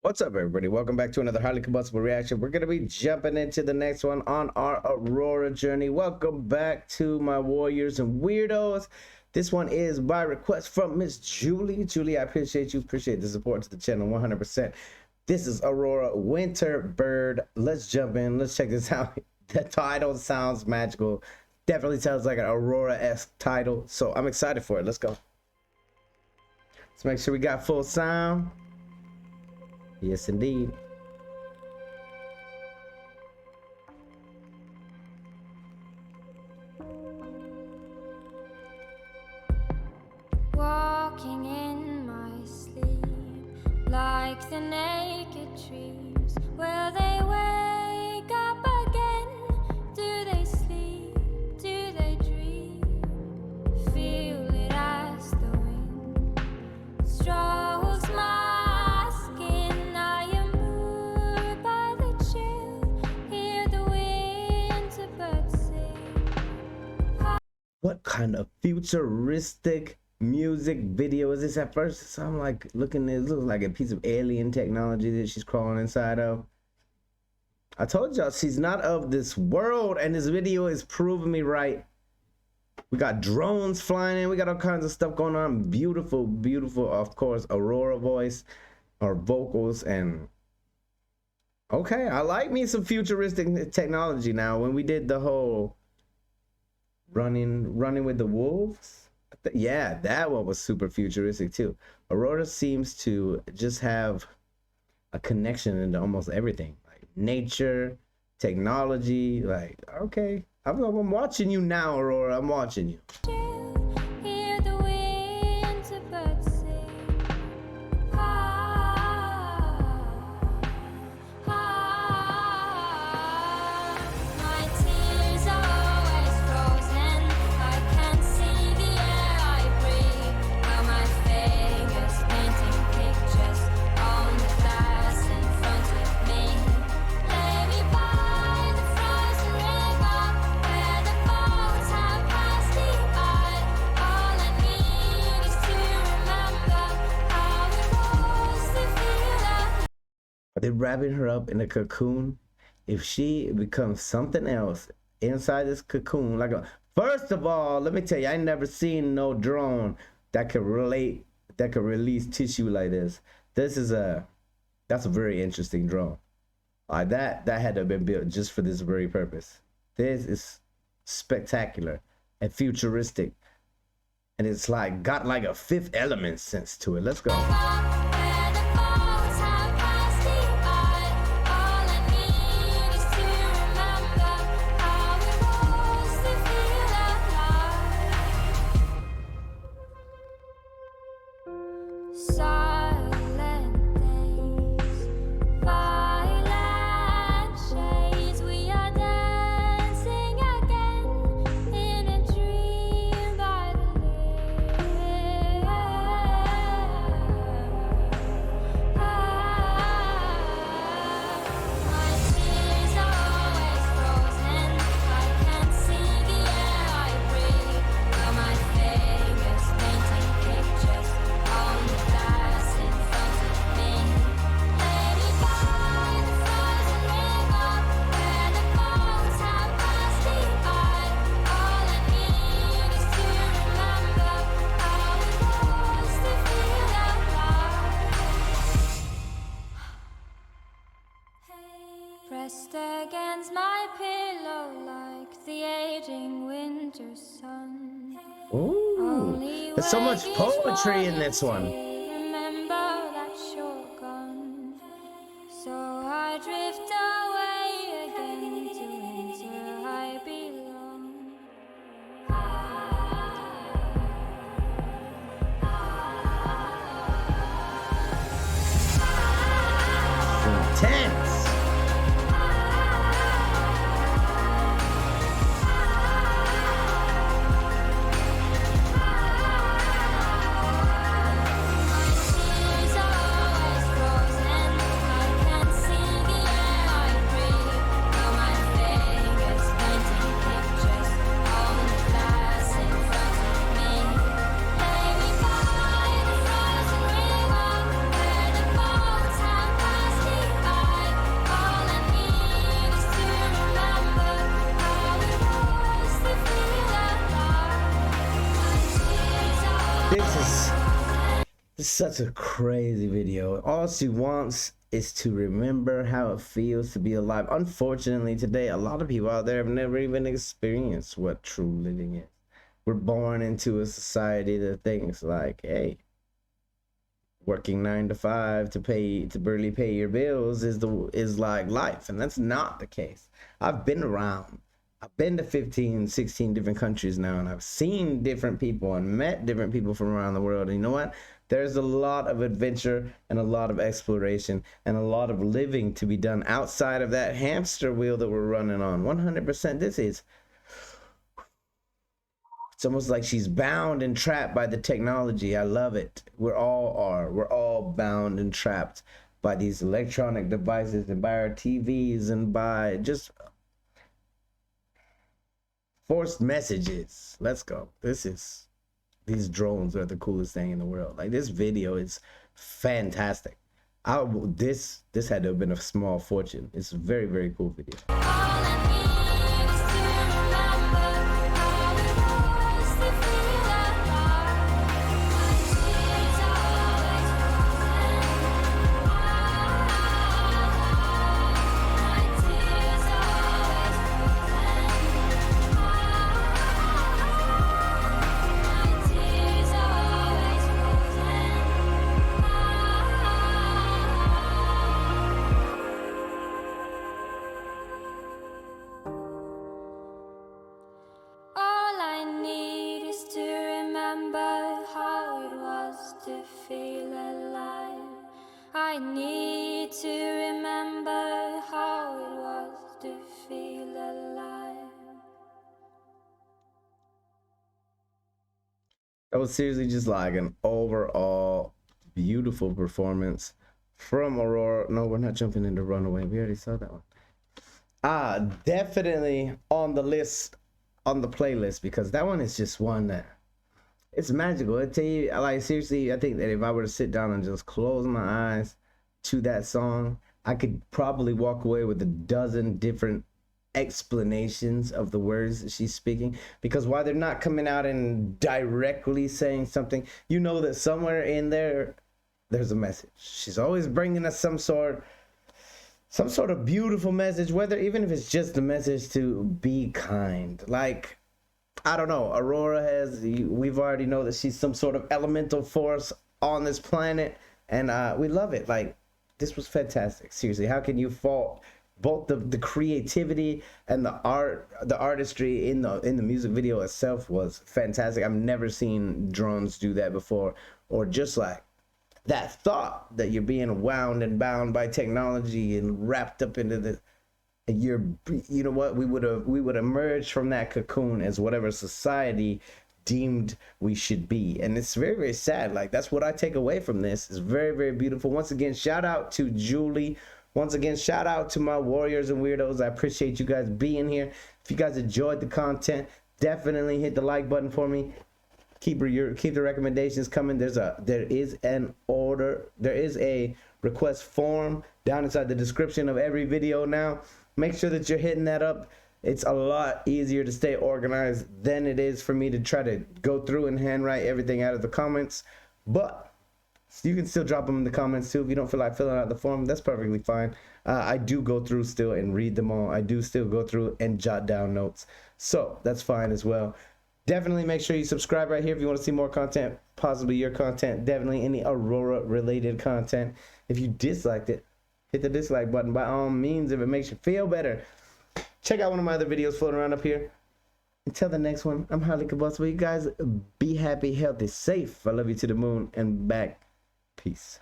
What's up, everybody? Welcome back to another highly combustible reaction. We're going to be jumping into the next one on our Aurora journey. Welcome back to my warriors and weirdos. This one is by request from Miss Julie. Julie, I appreciate you. Appreciate the support to the channel 100%. This is Aurora Winter Bird. Let's jump in. Let's check this out. The title sounds magical. Definitely sounds like an Aurora-esque title. So I'm excited for it. Let's go. Let's make sure we got full sound. Yes, indeed. Walking in my sleep, like the naked trees. Will they wake up again? Do they sleep? Do they dream? Feel it as the wind strokes my What kind of futuristic music video is this? At first, so I'm like looking at it, looks like a piece of alien technology that she's crawling inside of. I told y'all she's not of this world, and this video is proving me right. We got drones flying in, we got all kinds of stuff going on. Beautiful, beautiful, of course, Aurora voice or vocals. And okay, I like me some futuristic technology now. When we did the whole running with the wolves, yeah, that one was super futuristic too. Aurora seems to just have a connection into almost everything, like nature, technology. Like, okay, I'm watching you now, Aurora. I'm watching you. Are they wrapping her up in a cocoon? If she becomes something else inside this cocoon, like first of all, let me tell you, I ain't never seen no drone that could release tissue like this. That's a very interesting drone. That had to have been built just for this very purpose. This is spectacular and futuristic, and it's like got like a Fifth Element sense to it. Let's go. Pressed against my pillow like the aging winter sun. Ooh, there's so much poetry in this one. Remember that you're gone. So I drift away again to winter I belong. Intense. such a crazy video. All she wants is to remember how it feels to be alive. Unfortunately, today, a lot of people out there have never even experienced what true living is. We're born into a society that thinks like, hey, working 9 to 5 to barely pay your bills is like life, and that's not the case. I've been around. I've been to 15, 16 different countries now, and I've seen different people and met different people from around the world. And you know what? There's a lot of adventure and a lot of exploration and a lot of living to be done outside of that hamster wheel that we're running on. 100%. It's almost like she's bound and trapped by the technology. I love it. We're all bound and trapped by these electronic devices and by our TVs and by just forced messages. Let's go. These drones are the coolest thing in the world. Like, this video is fantastic. This had to have been a small fortune. It's a very, very cool video. I need to remember how it was to feel alive. That was seriously just like an overall beautiful performance from Aurora. No, we're not jumping into Runaway. We already saw that one. Definitely on the list, on the playlist, because that one is just one that it's magical. I tell you, like, seriously, I think that if I were to sit down and just close my eyes to that song, I could probably walk away with a dozen different explanations of the words that she's speaking. Because while they're not coming out and directly saying something, you know that somewhere in there, there's a message. She's always bringing us some sort of beautiful message, whether even if it's just a message to be kind. Like, I don't know, Aurora we've already know that she's some sort of elemental force on this planet, and we love it. Like, this was fantastic. Seriously, how can you fault both the creativity and the artistry in the music video itself was fantastic. I've never seen drones do that before, or just like that thought that you're being wound and bound by technology and wrapped up into the you know what, we would emerge from that cocoon as whatever society deemed we should be. And it's very, very sad. Like, that's what I take away from this. It's very, very beautiful. Once again, shout out to Julie. Once again, shout out to my warriors and weirdos. I appreciate you guys being here. If you guys enjoyed the content, definitely hit the like button for me. Keep the recommendations coming. There is a request form down inside the description of every video now. Make sure that you're hitting that up. It's a lot easier to stay organized than it is for me to try to go through and handwrite everything out of the comments. But you can still drop them in the comments too. If you don't feel like filling out the form, that's perfectly fine. I do go through still and read them all. I do still go through and jot down notes. So that's fine as well. Definitely make sure you subscribe right here if you want to see more content, possibly your content, definitely any Aurora related content. If you disliked it, hit the dislike button by all means if it makes you feel better. Check out one of my other videos floating around up here. Until the next one, I'm highly combustible. You guys be happy, healthy, safe. I love you to the moon and back. Peace.